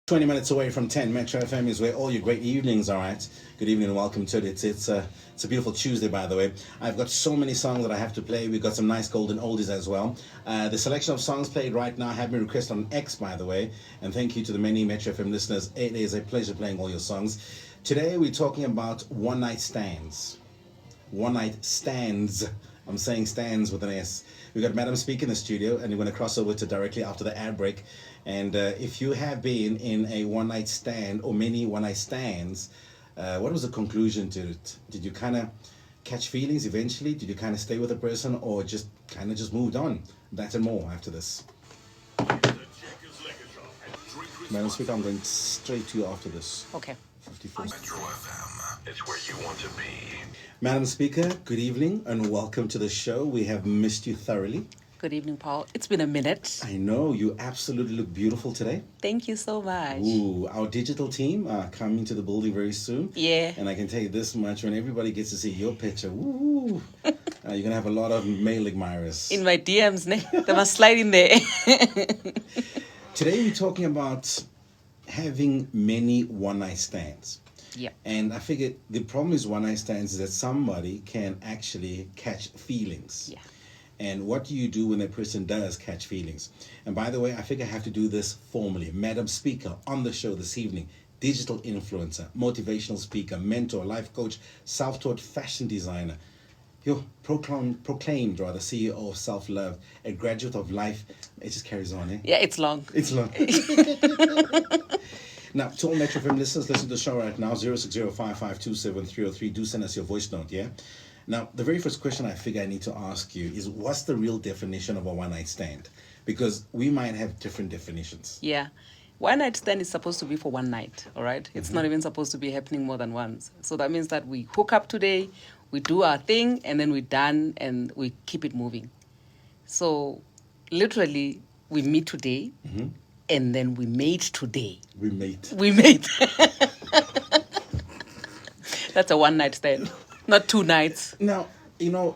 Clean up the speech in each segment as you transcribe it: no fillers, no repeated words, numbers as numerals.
20 minutes away from 10 Metro FM is where all your great evenings are at. Good evening and welcome to it. It's a beautiful Tuesday, by the way. I've got so many songs that I have to play. We've got some nice golden oldies as well. The selection of songs played right now have been requested on X, by the way. And thank you to the many Metro FM listeners. It is a pleasure playing all your songs. Today we're talking about one night stands. One night stands. I'm saying stands with an S. We've got Madam Speak in the studio, and we're going to cross over to directly after the ad break. And if you have been in a one night stand or many one night stands, what was the conclusion to it? Did you kind of catch feelings eventually? Did you kind of stay with a person, or just kind of just moved on? That and more after this. Madam Speaker, I'm going straight to you after this. Okay. 54. Metro FM, it's where you want to be. Madam Speaker, good evening and welcome to the show. We have missed you thoroughly. Good evening, Paul. It's been a minute. I know, you absolutely look beautiful today. Thank you so much. Ooh, our digital team are coming to the building very soon. Yeah. And I can tell you this much, when everybody gets to see your picture, you're going to have a lot of male admirers. In my DMs, they must slide in there. Today we're talking about having many one-night stands. Yeah. And I figured the problem is one-night stands is that somebody can actually catch feelings. Yeah. And what do you do when a person does catch feelings? And by the way, I think I have to do this formally. Madam Speaker on the show this evening, digital influencer, motivational speaker, mentor, life coach, self-taught fashion designer, proclaimed CEO of Self-Love, a graduate of life. It just carries on, eh? Yeah, it's long. It's long. Now, to all Metro FM listeners, listen to the show right now, 060-552-7303. Do send us your voice note, yeah? Now, the very first question I figure I need to ask you is, what's the real definition of a one-night stand? Because we might have different definitions. Yeah. One night stand is supposed to be for one night, all right? It's not even supposed to be happening more than once. So that means that we hook up today, we do our thing, and then we're done, and we keep it moving. So literally, we meet today, and then we mate today. We mate. We mate. That's a one night stand, not 2 nights. Now,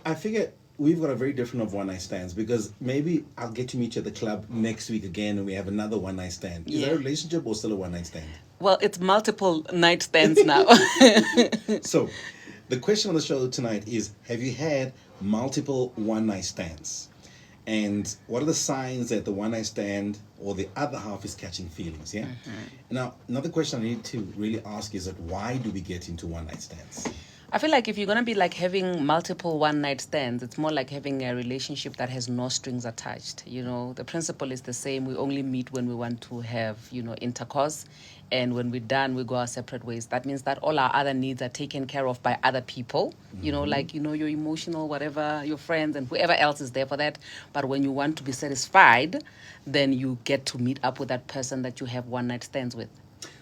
I figure we've got a very different of one-night stands, because maybe I'll get to meet you at the club next week again and we have another one-night stand. Is that a relationship or still a one-night stand? Well, it's multiple night stands now. So, the question on the show tonight is, have you had multiple one-night stands? And what are the signs that the one-night stand or the other half is catching feelings, yeah? Now, another question I need to really ask is that why do we get into one-night stands? I feel like if you're going to be like having multiple one night stands, it's more like having a relationship that has no strings attached. The principle is the same. We only meet when we want to have, intercourse. And when we're done, we go our separate ways. That means that all our other needs are taken care of by other people, your emotional, whatever, your friends and whoever else is there for that. But when you want to be satisfied, then you get to meet up with that person that you have one night stands with.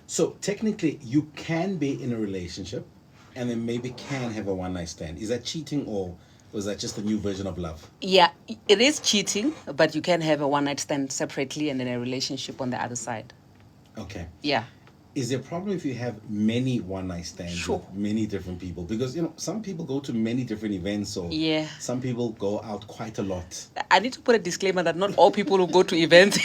So technically, you can be in a relationship and then maybe can have a one-night stand. Is that cheating, or was that just a new version of love? Yeah, it is cheating, but you can have a one-night stand separately and then a relationship on the other side. Okay. Yeah. Is there a problem if you have many one-night stands with many different people? Because, some people go to many different events, or some people go out quite a lot. I need to put a disclaimer that not all people who go to events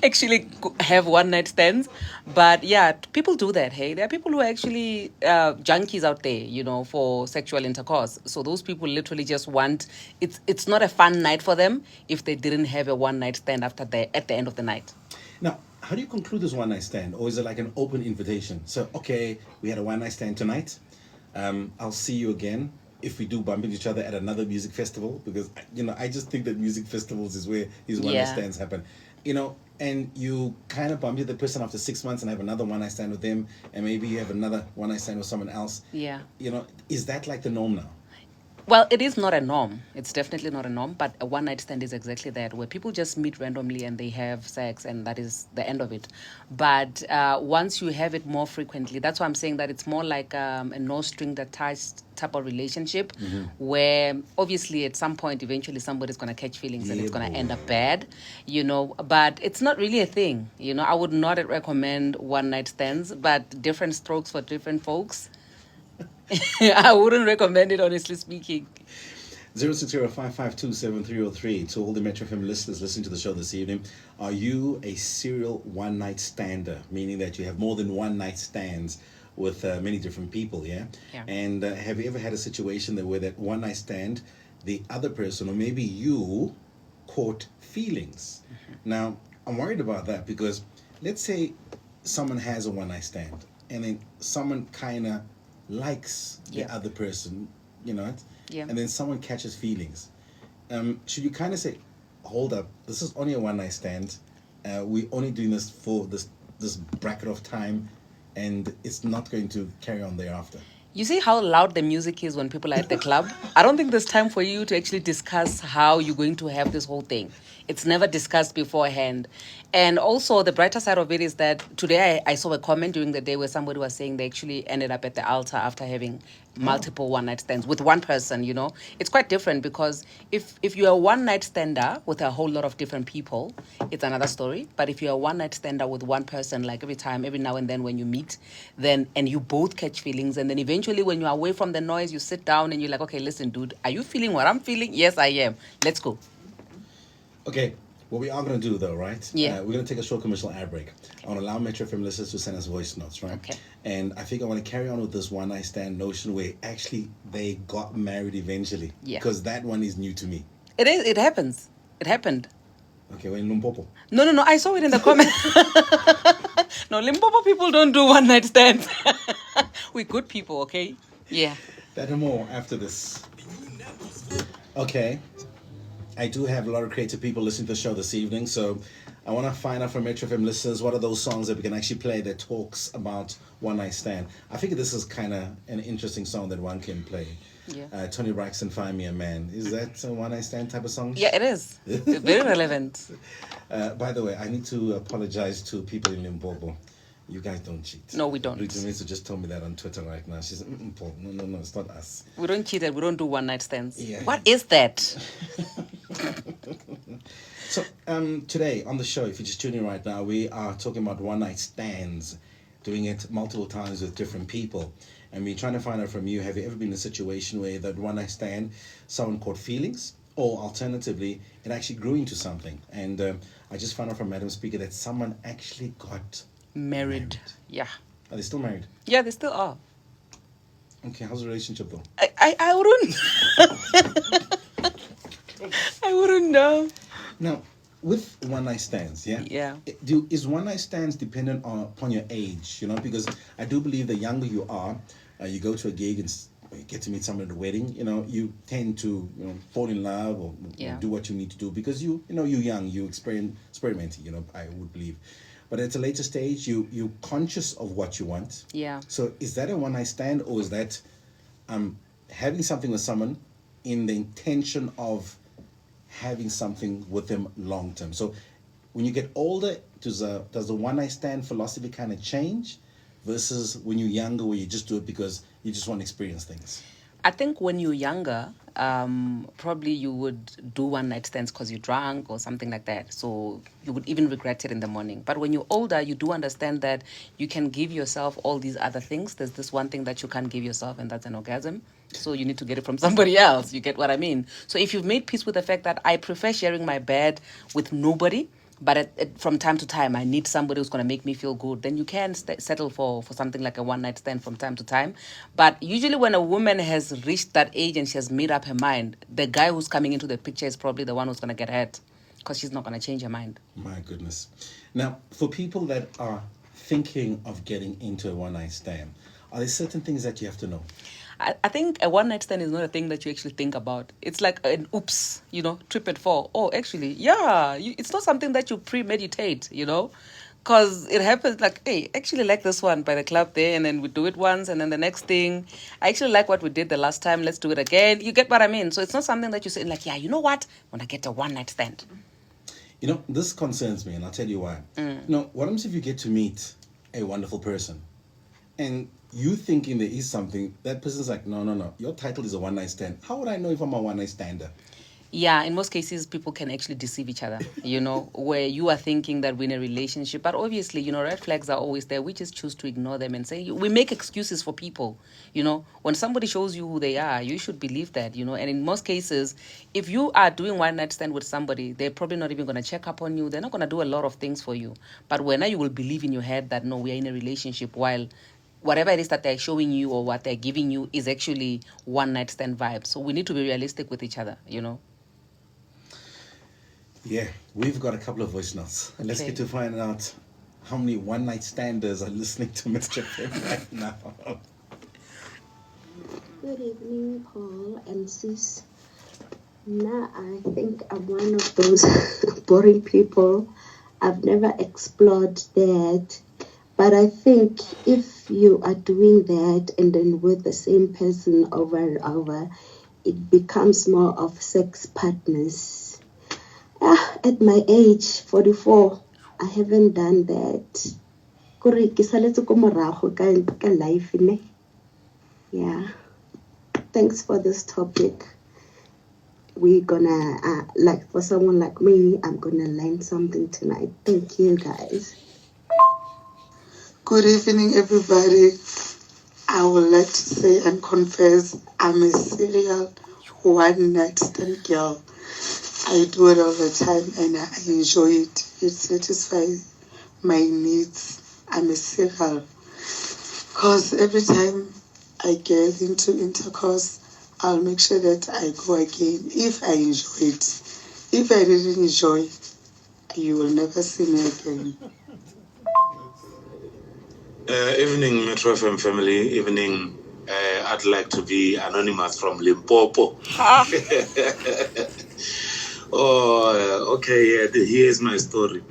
actually have one-night stands. But yeah, people do that, hey? There are people who are actually junkies out there, for sexual intercourse. So those people literally just want... It's not a fun night for them if they didn't have a one-night stand at the end of the night. Now, how do you conclude this one-night stand? Or is it like an open invitation? So, okay, we had a one-night stand tonight. I'll see you again if we do bump into each other at another music festival. Because, I just think that music festivals is where these one-night stands happen. And you kind of bump into the person after 6 months and have another one-night stand with them. And maybe you have another one-night stand with someone else. Yeah. Is that like the norm now? Well, it is not a norm. It's definitely not a norm, but a one-night stand is exactly that, where people just meet randomly and they have sex, and that is the end of it. But once you have it more frequently, that's why I'm saying that it's more like a no-string-attached type of relationship, where obviously at some point, eventually somebody's going to catch feelings and it's going to end up bad, but it's not really a thing. I would not recommend one-night stands, but different strokes for different folks. I wouldn't recommend it, honestly speaking. 060552730 to all the Metro FM listeners listening to the show this evening. Are you a serial one night stander, meaning that you have more than one night stands with many different people? Yeah. Yeah. And have you ever had a situation where that one night stand, the other person or maybe you caught feelings? Now, I'm worried about that because let's say someone has a one night stand and then someone kind of likes the Yeah. other person, you know, Yeah. and then someone catches feelings. Should you kind of say, hold up, this is only a one night stand. We're only doing this for this bracket of time and it's not going to carry on thereafter. You see how loud the music is when people are at the club? I don't think there's time for you to actually discuss how you're going to have this whole thing. It's never discussed beforehand. And also, the brighter side of it is that today I saw a comment during the day where somebody was saying they actually ended up at the altar after having multiple one-night stands with one person, you know. It's quite different because if you're a one-night stander with a whole lot of different people, it's another story. But if you're a one-night stander with one person, like every now and then when you meet, then and you both catch feelings, and then eventually when you're away from the noise, you sit down and you're like, okay, listen, dude, are you feeling what I'm feeling? Yes, I am. Let's go. Okay, what we are going to do though, right? Yeah. We're going to take a short commercial ad break. I want to allow Metro FM listeners to send us voice notes, right? Okay. And I think I want to carry on with this one night stand notion where actually they got married eventually. Yeah. Because that one is new to me. It is. It happens. It happened. Okay, we're in Limpopo. No. I saw it in the comment. No, Limpopo people don't do one night stands. We're good people, okay? Yeah. That and more after this. Okay. I do have a lot of creative people listening to the show this evening, so I want to find out from Metro FM listeners what are those songs that we can actually play that talks about one night stand. I think this is kind of an interesting song that one can play. Yeah. Tony Braxton, Find Me a Man. Is that a one night stand type of song? Yeah, it is. Very relevant. By the way, I need to apologize to people in Limpopo. You guys don't cheat. No, we don't. Rita Mesa just told me that on Twitter right now. She said, Paul, no, it's not us. We don't cheat and we don't do one night stands. Yeah. What is that? So today on the show, if you're just tuning in right now, we are talking about one night stands, doing it multiple times with different people. And we're trying to find out from you, have you ever been in a situation where that one night stand, someone caught feelings, or alternatively, it actually grew into something? And I just found out from Madam Speaker that someone actually got Married. Yeah. Are they still married? Yeah, they still are. Okay, how's the relationship though? I wouldn't. I wouldn't know. Now, with one night stands, yeah? Yeah. Is one night stands dependent upon your age, you know? Because I do believe the younger you are, you go to a gig and you get to meet someone at a wedding, you know, you tend to, you know, fall in love or Yeah. do what you need to do because you're young, you experimenting, you know, I would believe. But at a later stage, you're conscious of what you want. Yeah. So is that a one night stand, or is that having something with someone in the intention of having something with them long term? So when you get older, does the one night stand philosophy kind of change versus when you're younger, where you just do it because you just want to experience things? I think when you're younger, probably you would do one night stands because you're drunk or something like that. So you would even regret it in the morning. But when you're older, you do understand that you can give yourself all these other things. There's this one thing that you can't give yourself, and that's an orgasm. So you need to get it from somebody else. You get what I mean? So if you've made peace with the fact that I prefer sharing my bed with nobody, but from time to time I need somebody who's going to make me feel good, then you can settle for something like a one night stand from time to time. But usually when a woman has reached that age and she has made up her mind, the guy who's coming into the picture is probably the one who's going to get hurt because she's not going to change her mind. My goodness. Now, for people that are thinking of getting into a one night stand, are there certain things that you have to know? I think a one night stand is not a thing that you actually think about. It's like an oops, you know, trip and fall. Oh, actually, yeah, it's not something that you premeditate, you know, because it happens like, hey, actually like this one by the club there, and then we do it once, and then the next thing, I actually like what we did the last time, let's do it again. You get what I mean? So it's not something that you say like, yeah, you know what, when I get a one night stand. You know, this concerns me, and I'll tell you why. You know, what happens if you get to meet a wonderful person and you thinking there is something, that person's like, no, your title is a one night stand. How would I know if I'm a one night stander? Yeah, in most cases, people can actually deceive each other, where you are thinking that we're in a relationship. But obviously, red flags are always there. We just choose to ignore them and say, we make excuses for people. When somebody shows you who they are, you should believe that, And in most cases, if you are doing one night stand with somebody, they're probably not even going to check up on you. They're not going to do a lot of things for you. But when you will believe in your head that, no, we are in a relationship, while whatever it is that they're showing you or what they're giving you is actually one night stand vibe. So we need to be realistic with each other. Yeah, we've got a couple of voice notes. Let's Okay. get to find out how many one night standers are listening to Mr. Pim right now. Good evening, Paul and Sis. Now, I think I'm one of those boring people. I've never explored that. But I think if you are doing that and then with the same person over and over, it becomes more of sex partners. At my age, 44, I haven't done that. Kore ke saletse ko morago ka life ne. Yeah. Thanks for this topic. We're gonna, like for someone like me, I'm gonna learn something tonight. Thank you, guys. Good evening, everybody. I would like to say and confess I'm a serial one night stand girl. I do it all the time and I enjoy it. It satisfies my needs. I'm a serial. Because every time I get into intercourse, I'll make sure that I go again if I enjoy it. If I didn't enjoy, you will never see me again. Evening, Metro FM family. Evening. I'd like to be anonymous from Limpopo. Okay. Yeah, here's my story.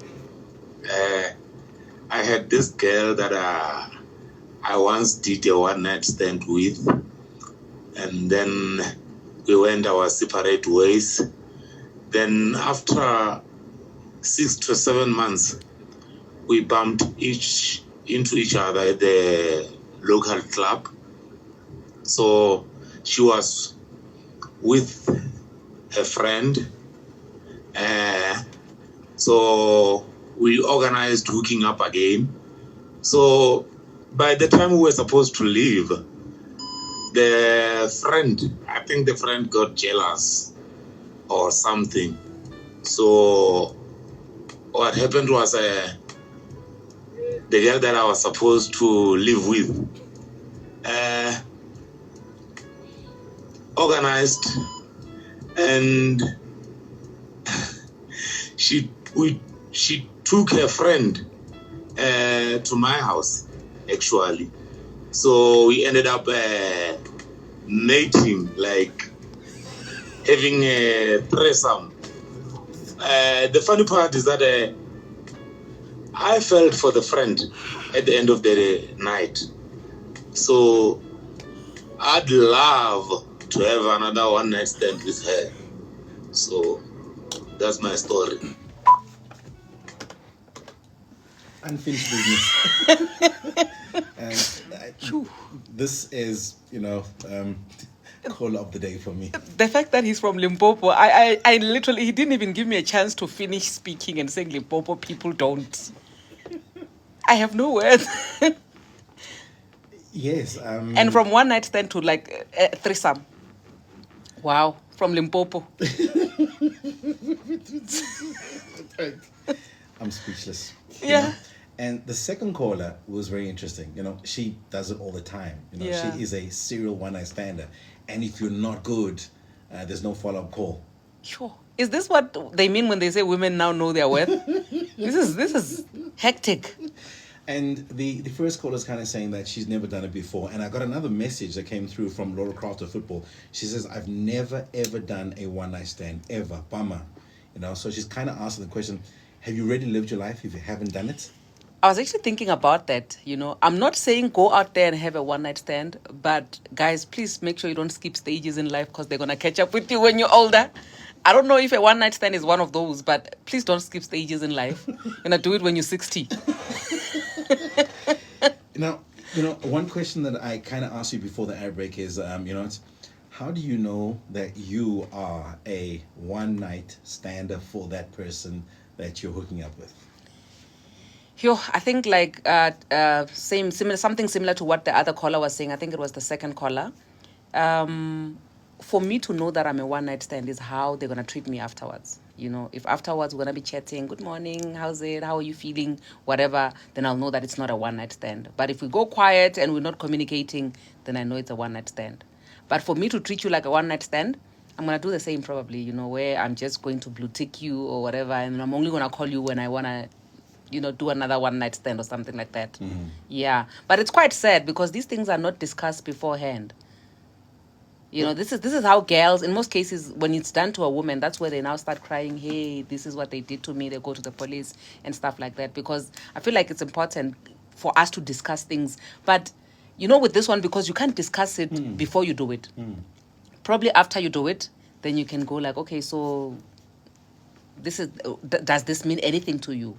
I had this girl that I once did a one night stand with, and then we went our separate ways. Then after 6 to 7 months, we bumped into each other at the local club. So she was with a friend. So we organized hooking up again. So by the time we were supposed to leave, I think the friend got jealous or something. So what happened was the girl that I was supposed to live with organized, and she took her friend to my house actually. So we ended up mating, like having a threesome. The funny part is that I felt for the friend at the end of the night. So I'd love to have another one night stand with her. So that's my story. Unfinished business. And this is, call of the day for me. The fact that he's from Limpopo, I literally, he didn't even give me a chance to finish speaking and saying Limpopo people don't. I have no words. Yes. And from one night stand to like a threesome. Wow, from Limpopo. I'm speechless. Yeah. And the second caller was very interesting. She does it all the time. Yeah. She is a serial one night stander. And if you're not good, there's no follow up call. Sure. Is this what they mean when they say women now know their worth? This is hectic. And the first caller is kind of saying that she's never done it before. And I got another message that came through from Laura Craft of Football. She says, I've never, ever done a one night stand, ever. Bummer. So she's kind of asking the question, have you really lived your life if you haven't done it? I was actually thinking about that. I'm not saying go out there and have a one night stand, but guys, please make sure you don't skip stages in life because they're going to catch up with you when you're older. I don't know if a one night stand is one of those, but please don't skip stages in life. Do it when you're 60. Now, one question that I kind of asked you before the air break is, How do you know that you are a one night stander for that person that you're hooking up with? Yo, I think like similar, something similar to what the other caller was saying. I think it was the second caller. For me to know that I'm a one night stand is how they're gonna treat me afterwards. You know, if afterwards we're gonna be chatting, good morning, how's it, how are you feeling, whatever, then I'll know that it's not a one night stand. But if we go quiet and we're not communicating, then I know it's a one night stand. But for me to treat you like a one night stand, I'm gonna do the same probably. You know, where I'm just going to blue tick you or whatever, and I'm only gonna call you when I wanna, do another one night stand or something like that. Yeah, but it's quite sad because these things are not discussed beforehand. This is how girls, in most cases, when it's done to a woman, that's where they now start crying, hey, this is what they did to me. They go to the police and stuff like that, because I feel like it's important for us to discuss things. But with this one, because you can't discuss it before you do it, probably after you do it, then you can go like, okay, so this is does this mean anything to you?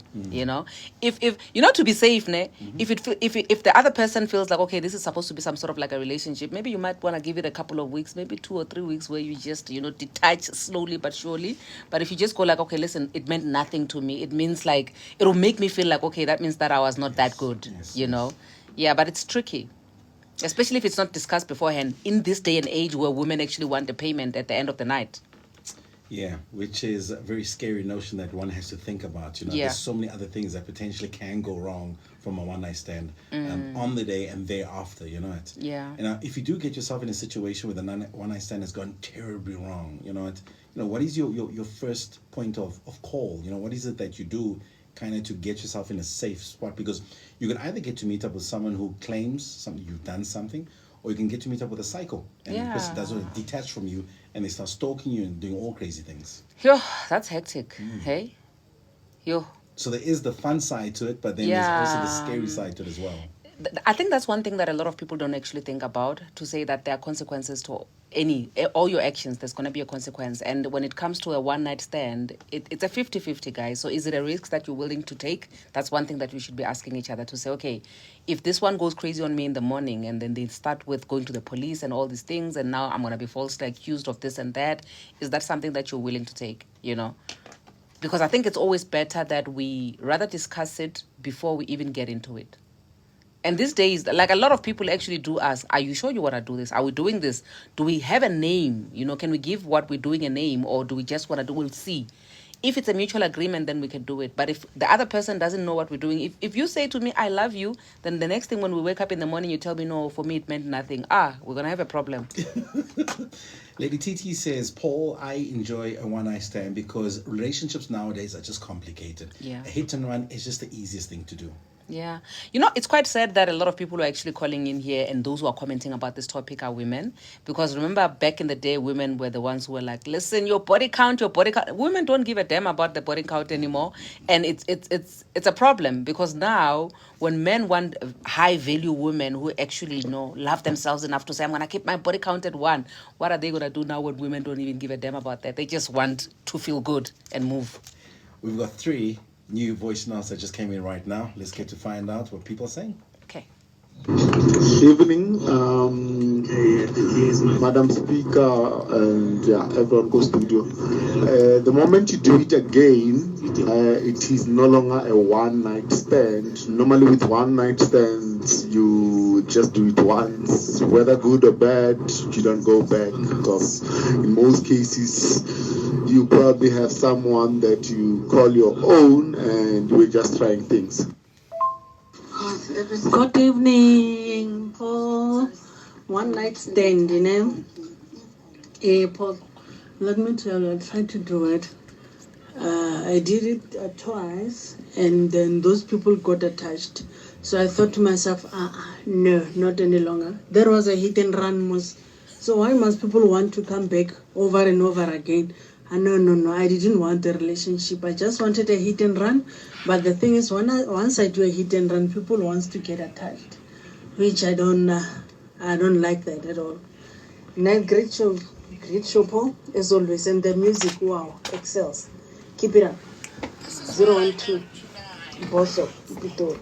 If to be safe, if the other person feels like, okay, this is supposed to be some sort of like a relationship, maybe you might want to give it a couple of weeks, maybe 2 or 3 weeks, where you just detach slowly but surely. But if you just go like, okay, listen, it meant nothing to me, it means like, it'll make me feel like, okay, that means that I was not that good. Yeah, but it's tricky, especially if it's not discussed beforehand in this day and age where women actually want the payment at the end of the night. Yeah, which is a very scary notion that one has to think about. Yeah. There's so many other things that potentially can go wrong from a one night stand on the day and thereafter. Yeah. If you do get yourself in a situation where the one night stand has gone terribly wrong, what is your first point of call? What is it that you do kind of to get yourself in a safe spot? Because you can either get to meet up with someone who claims something, you've done something, or you can get to meet up with a psycho, and the person doesn't detach from you and they start stalking you and doing all crazy things. Yo, that's hectic. Hey? Yo. So there is the fun side to it, but then there's also the scary side to it as well. I think that's one thing that a lot of people don't actually think about, to say that there are consequences to all your actions. There's going to be a consequence. And when it comes to a one night stand, it's a 50-50, guys. So is it a risk that you're willing to take? That's one thing that we should be asking each other, to say, okay, if this one goes crazy on me in the morning and then they start with going to the police and all these things, and now I'm going to be falsely accused of this and that, is that something that you're willing to take? Because I think it's always better that we rather discuss it before we even get into it. And these days, like, a lot of people actually do ask, are you sure you want to do this? Are we doing this? Do we have a name? Can we give what we're doing a name, or do we just want to do? We'll see. If it's a mutual agreement, then we can do it. But if the other person doesn't know what we're doing, if you say to me, I love you, then the next thing when we wake up in the morning, you tell me, no, for me it meant nothing. We're going to have a problem. Lady TT says, Paul, I enjoy a one night stand because relationships nowadays are just complicated. Yeah. A hit and run is just the easiest thing to do. Yeah. It's quite sad that a lot of people are actually calling in here, and those who are commenting about this topic are women. Because remember, back in the day, women were the ones who were like, listen, your body count. Women don't give a damn about the body count anymore. And it's a problem, because now when men want high value women who actually love themselves enough to say, I'm going to keep my body count at 1, what are they going to do now when women don't even give a damn about that? They just want to feel good and move. We've got 3 new voice notes that just came in right now. Let's get to find out what people are saying. Okay. Evening, Madam Speaker, and everyone goes studio. The moment you do it again, it is no longer a one night stand. Normally with one night stands, you just do it once, whether good or bad, you don't go back, because in most cases you probably have someone that you call your own and you were just trying things. Good evening, Paul. One night stand, Paul, let me tell you, I tried to do it. I did it twice, and then those people got attached. So I thought to myself, no, not any longer. There was a hit and run, so why must people want to come back over and over again? No, I didn't want the relationship. I just wanted a hit and run. But the thing is, once I do a hit and run, people wants to get attached, which I don't like that at all. Great show, Paul, as always, and the music, wow, excels. Keep it up. 012, Bosso, Pito.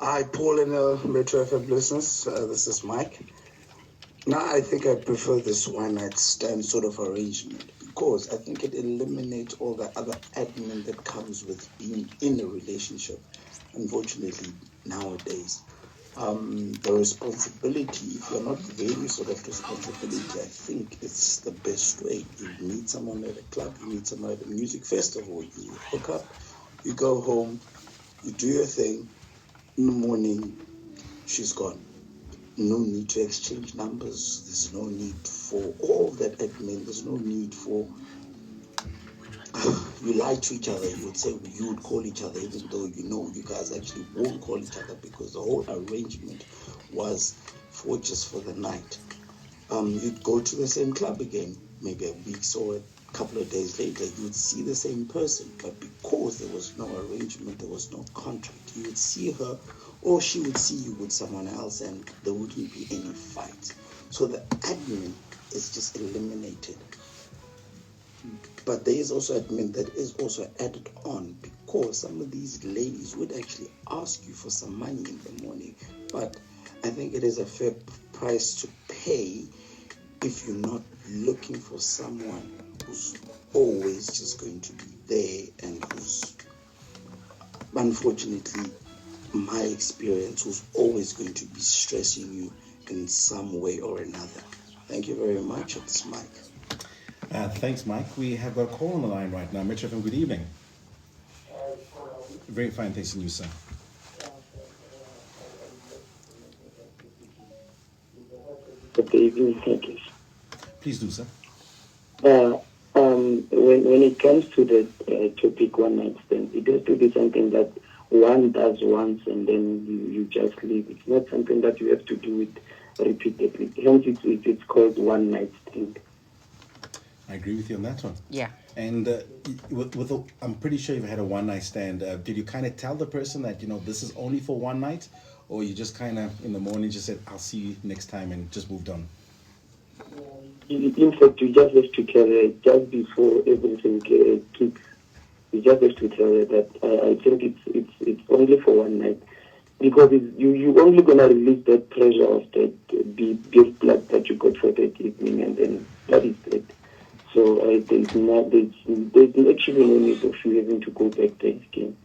Hi, Paul and Metro FM listeners. This is Mike. Now, I think I prefer this one night stand sort of arrangement because I think it eliminates all the other admin that comes with being in a relationship. Unfortunately, nowadays, the responsibility, if you're not very sort of responsibility, I think it's the best way. You meet someone at a club, you meet someone at a music festival, you hook up, you go home, you do your thing. In the morning, she's gone. No need to exchange numbers. There's no need for all that admin. There's no need for you lie to each other. You would say you would call each other, even though you know you guys actually won't call each other because the whole arrangement was for just for the night. You'd go to the same club again, maybe a week or a couple of days later. You would see the same person, but because there was no arrangement, there was no contract. You would see her, or she would see you with someone else, and there wouldn't be any fights. So the admin is just eliminated. But there is also admin that is also added on because some of these ladies would actually ask you for some money in the morning. But I think it is a fair price to pay if you're not looking for someone who's always just going to be there and who's, unfortunately, my experience, who's always going to be stressing you in some way or another. Thank you very much. It's Mike. Thanks, Mike. We have got a call on the line right now. Metro FM, good evening. Very fine, thanks to you, sir. Good evening, thank you. Please do, sir. When it comes to the topic one night stand, it has to be something that one does once and then you just leave. It's not something that you have to do it repeatedly. Hence, it's called one night stand. I agree with you on that one. Yeah. And I'm pretty sure you've had a one night stand. Did you kind of tell the person that, this is only for one night? Or you just kind of in the morning just said, I'll see you next time and just moved on? In fact, you just have to tell her just before everything kicks. You just have to tell her that I think it's only for one night. Because you're only going to release that pressure of that big blood that you got for that evening, and then that is it. So there's actually no need of you having to go back there again.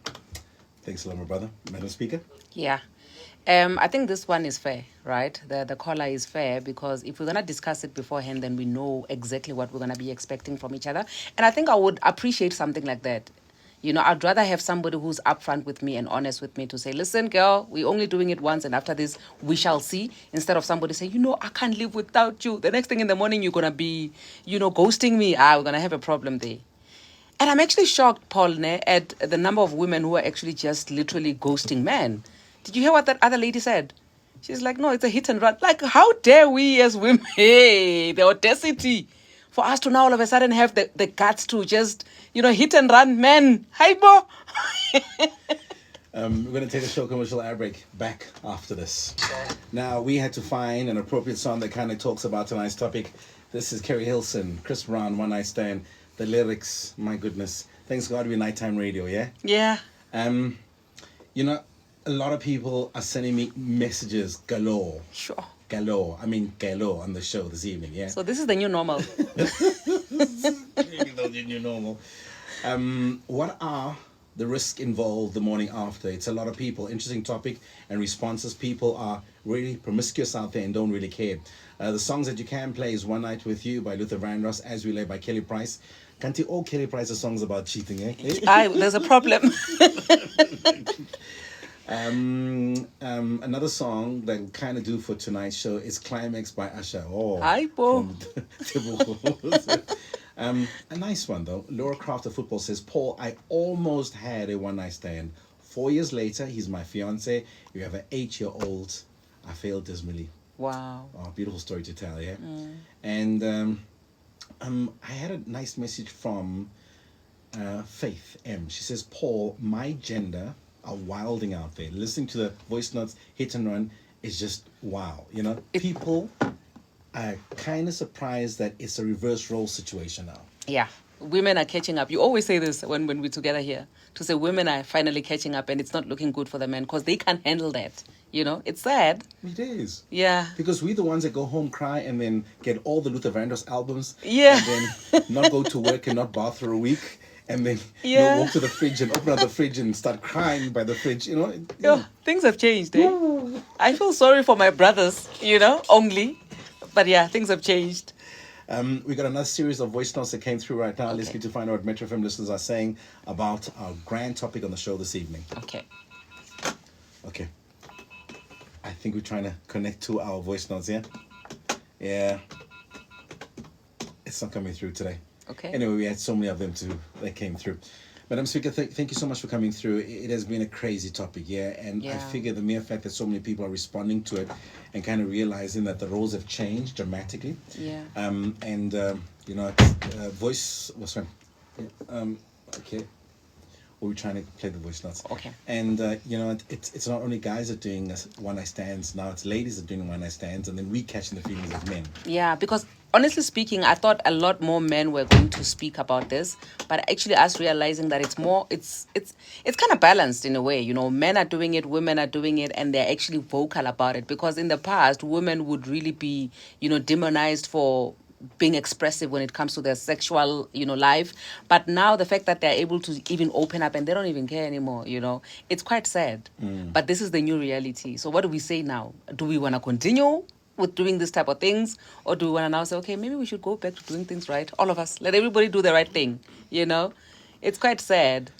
Thanks a lot, my brother. Madam Speaker? Yeah. I think this one is fair, right? The caller is fair because if we're going to discuss it beforehand, then we know exactly what we're going to be expecting from each other. And I think I would appreciate something like that. I'd rather have somebody who's upfront with me and honest with me to say, listen, girl, we're only doing it once and after this, we shall see. Instead of somebody saying, I can't live without you. The next thing in the morning, you're going to be, ghosting me. We're going to have a problem there. And I'm actually shocked, Paul, at the number of women who are actually just literally ghosting men. Did you hear what that other lady said? She's like, no, it's a hit and run. Like, how dare we as women, the audacity for us to now all of a sudden have the guts to just, hit and run men. Hi, Bo. We're going to take a short commercial ad break. Back after this. Now, we had to find an appropriate song that kind of talks about tonight's topic. This is Kerry Hilson, Chris Brown, One Night Stand. The lyrics, my goodness. Thanks God we're nighttime radio, yeah? Yeah. A lot of people are sending me messages galore. Sure. Galore. I mean galore on the show this evening, yeah? So this is the new normal. Even though the new normal. What are the risks involved the morning after? It's a lot of people. Interesting topic and responses. People are really promiscuous out there and don't really care. The songs that you can play is One Night With You by Luther Vandross, As We Lay by Kelly Price. Can't you all Kelly Price's songs about cheating, eh? There's a problem. Another song that will kind of do for tonight's show is Climax by Usher. Hi, Paul. A nice one, though. Laura Craft of Football says, Paul, I almost had a one-night stand. 4 years later, he's my fiance. We have an 8-year-old. I failed dismally. Wow. Oh, beautiful story to tell, yeah? And I had a nice message from Faith M. She says, Paul, my gender are wilding out there. Listening to the voice notes, hit and run, is just wow. People are kind of surprised that it's a reverse role situation now. Yeah. Women are catching up. You always say this when we're together here, to say women are finally catching up and it's not looking good for the men because they can't handle that. You know, it's sad. It is. Yeah. Because we're the ones that go home, cry, and then get all the Luther Vandross albums. Yeah. And then not go to work and not bath for a week. And then Yeah. walk to the fridge and open up the fridge and start crying by the fridge. You know. Yeah, things have changed, eh? I feel sorry for my brothers, you know, only. But yeah, things have changed. We got another series of voice notes that came through right now. Let's Okay. get to find out what Metro FM listeners are saying about our grand topic on the show this evening. Okay. Okay. I think we're trying to connect to our voice notes, yeah? Yeah. It's not coming through today. Okay. Anyway, we had so many of them that came through. Madam Speaker, thank you so much for coming through. It has been a crazy topic, yeah? And I Yeah. figure the mere fact that so many people are responding to it and kind of realizing that the roles have changed dramatically. Yeah. You know, voice was fine. Yeah, okay. We're trying to play the voice notes. Okay. And you know, it's not only guys that are doing one night stands now; it's ladies that are doing one night stands, and then we catching the feelings of men. Yeah, because honestly speaking, I thought a lot more men were going to speak about this, but actually us realizing that it's kind of balanced in a way. You know, men are doing it, women are doing it, and they're actually vocal about it. Because in the past, women would really be, you know, demonized for being expressive when it comes to their sexual, you know, life. But now the fact that they're able to even open up and they don't even care anymore, you know, it's quite sad. But this is the new reality. So what do we say now? Do we want to continue with doing this type of things, or do we want to now say, okay, maybe we should go back to doing things right? All of us, let everybody do the right thing, you know? It's quite sad.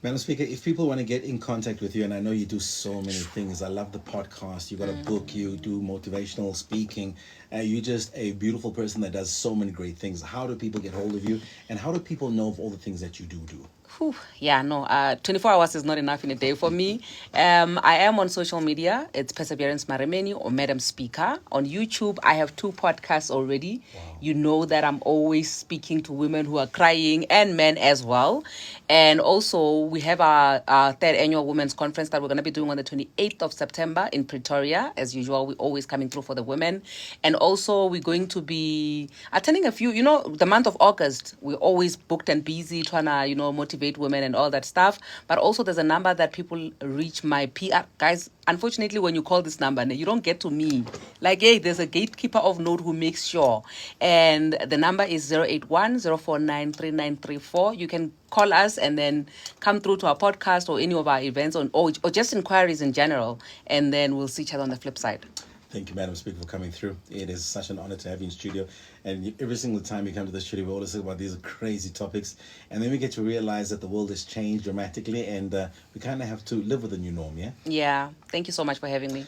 Madam Speaker, if people want to get in contact with you, and I know you do so many things, I love the podcast, you got a book, you do motivational speaking, you're just a beautiful person that does so many great things. How do people get hold of you, and how do people know of all the things that you do? Whew, yeah, no, 24 hours is not enough in a day for me. I am on social media. It's Perseverance Maremeni or Madam Speaker. On YouTube, I have 2 podcasts already. Wow. You know that I'm always speaking to women who are crying and men as well. And also, we have our 3rd annual Women's Conference that we're going to be doing on the 28th of September in Pretoria. As usual, we're always coming through for the women. And also, we're going to be attending a few, you know, the month of August, we're always booked and busy trying to, you know, motivate women and all that stuff. But also there's a number that people reach my PR. Guys, unfortunately, when you call this number, you don't get to me. Like, hey, there's a gatekeeper of note who makes sure. And the number is 081-049-3934. You can call us and then come through to our podcast or any of our events or just inquiries in general. And then we'll see each other on the flip side. Thank you, Madam Speaker, for coming through. It is such an honor to have you in studio. And every single time you come to the studio, we always talk about these crazy topics. And then we get to realize that the world has changed dramatically and we kind of have to live with the new norm, yeah? Yeah. Thank you so much for having me.